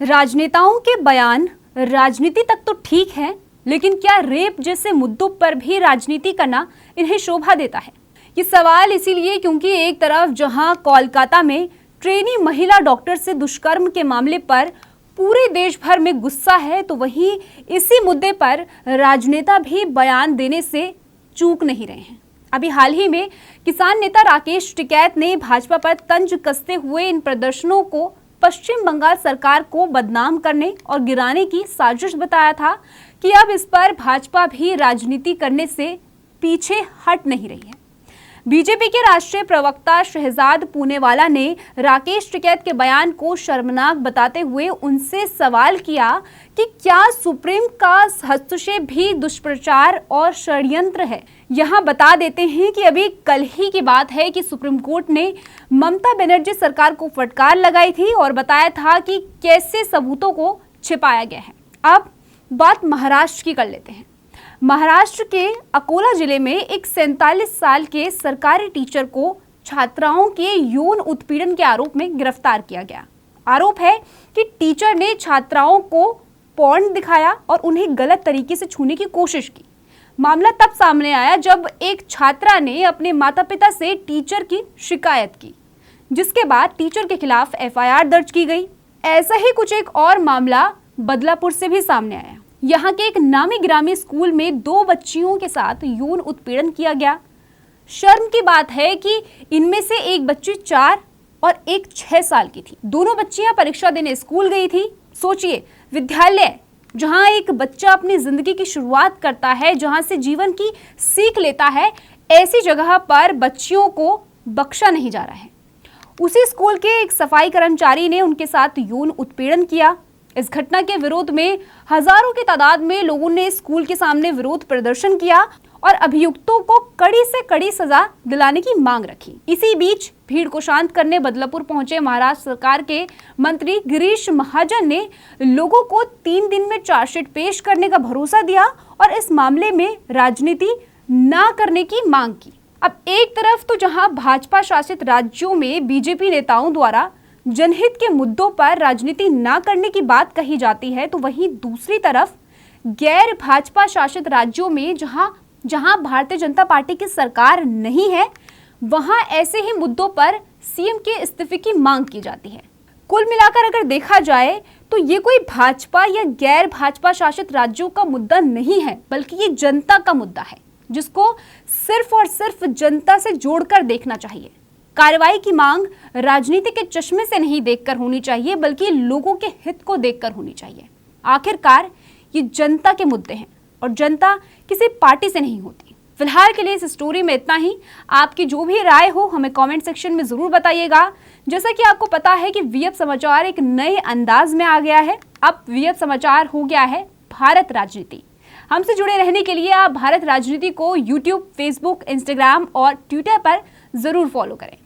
राजनेताओं के बयान राजनीति तक तो ठीक है, लेकिन क्या रेप जैसे मुद्दों पर भी राजनीति करना इन्हें शोभा देता है? ये सवाल इसीलिए क्योंकि एक तरफ जहां कोलकाता में ट्रेनी महिला डॉक्टर से दुष्कर्म के मामले पर पूरे देश भर में गुस्सा है, तो वहीं इसी मुद्दे पर राजनेता भी बयान देने से चूक नहीं रहे हैं। अभी हाल ही में किसान नेता राकेश टिकैत ने भाजपा पर तंज कसते हुए इन प्रदर्शनों को पश्चिम बंगाल सरकार को बदनाम करने और गिराने की साजिश बताया था कि अब इस पर भाजपा भी राजनीति करने से पीछे हट नहीं रही है। बीजेपी के राष्ट्रीय प्रवक्ता शहजाद पूनेवाला ने राकेश टिकैत के बयान को शर्मनाक बताते हुए उनसे सवाल किया कि क्या सुप्रीम का हस्तक्षेप भी दुष्प्रचार और षड्यंत्र है। यहाँ बता देते हैं कि अभी कल ही की बात है कि सुप्रीम कोर्ट ने ममता बनर्जी सरकार को फटकार लगाई थी और बताया था कि कैसे सबूतों को छिपाया गया है। अब बात महाराष्ट्र की कर लेते हैं। महाराष्ट्र के अकोला जिले में एक 47 साल के सरकारी टीचर को छात्राओं के यौन उत्पीड़न के आरोप में गिरफ्तार किया गया। आरोप है कि टीचर ने छात्राओं को पॉर्न दिखाया और उन्हें गलत तरीके से छूने की कोशिश की। मामला तब सामने आया जब एक छात्रा ने अपने माता-पिता से टीचर की शिकायत की, जिसके बाद टीचर के खिलाफ FIR दर्ज की गई। ऐसा ही कुछ एक और मामला बदलापुर से भी सामने आया। यहाँ के एक नामी गिरामी स्कूल में 2 बच्चियों के साथ यौन उत्पीड़न किया गया। शर्म की बात है कि इनमें से एक बच्ची 4 और एक 6 साल की थी। दोनों बच्चियां परीक्षा देने स्कूल गई थी। सोचिए, विद्यालय जहां एक बच्चा अपनी जिंदगी की शुरुआत करता है, जहां से जीवन की सीख लेता है, ऐसी जगह पर बच्चियों को बख्शा नहीं जा रहा है। उसी स्कूल के एक सफाई कर्मचारी ने उनके साथ यौन उत्पीड़न किया। इस घटना के विरोध में हजारों की तादाद में लोगों ने स्कूल के सामने विरोध प्रदर्शन किया और अभियुक्तों को कड़ी से कड़ी सजा दिलाने की मांग रखी। इसी बीच भीड़ को शांत करने बदलापुर पहुंचे महाराष्ट्र सरकार के मंत्री गिरीश महाजन ने लोगों को 3 दिन में चार्जशीट पेश करने का भरोसा दिया और इस मामले में राजनीति न करने की मांग की। अब एक तरफ तो जहां भाजपा शासित राज्यों में बीजेपी नेताओं द्वारा जनहित के मुद्दों पर राजनीति न करने की बात कही जाती है, तो वहीं दूसरी तरफ गैर भाजपा शासित राज्यों में जहां भारतीय जनता पार्टी की सरकार नहीं है, वहां ऐसे ही मुद्दों पर सीएम के इस्तीफे की मांग की जाती है। कुल मिलाकर अगर देखा जाए तो ये कोई भाजपा या गैर भाजपा शासित राज्यों का मुद्दा नहीं है, बल्कि ये जनता का मुद्दा है, जिसको सिर्फ और सिर्फ जनता से जोड़कर देखना चाहिए। कार्रवाई की मांग राजनीति के चश्मे से नहीं देखकर होनी चाहिए, बल्कि लोगों के हित को देखकर होनी चाहिए। आखिरकार ये जनता के मुद्दे हैं और जनता किसी पार्टी से नहीं होती। फिलहाल के लिए इस स्टोरी में इतना ही। आपकी जो भी राय हो हमें कमेंट सेक्शन में जरूर बताइएगा। जैसा कि आपको पता है कि VF समाचार एक नए अंदाज में आ गया है। अब VF समाचार हो गया है भारत राजनीति। हमसे जुड़े रहने के लिए आप भारत राजनीति को YouTube, Facebook, Instagram और Twitter पर जरूर फॉलो करें।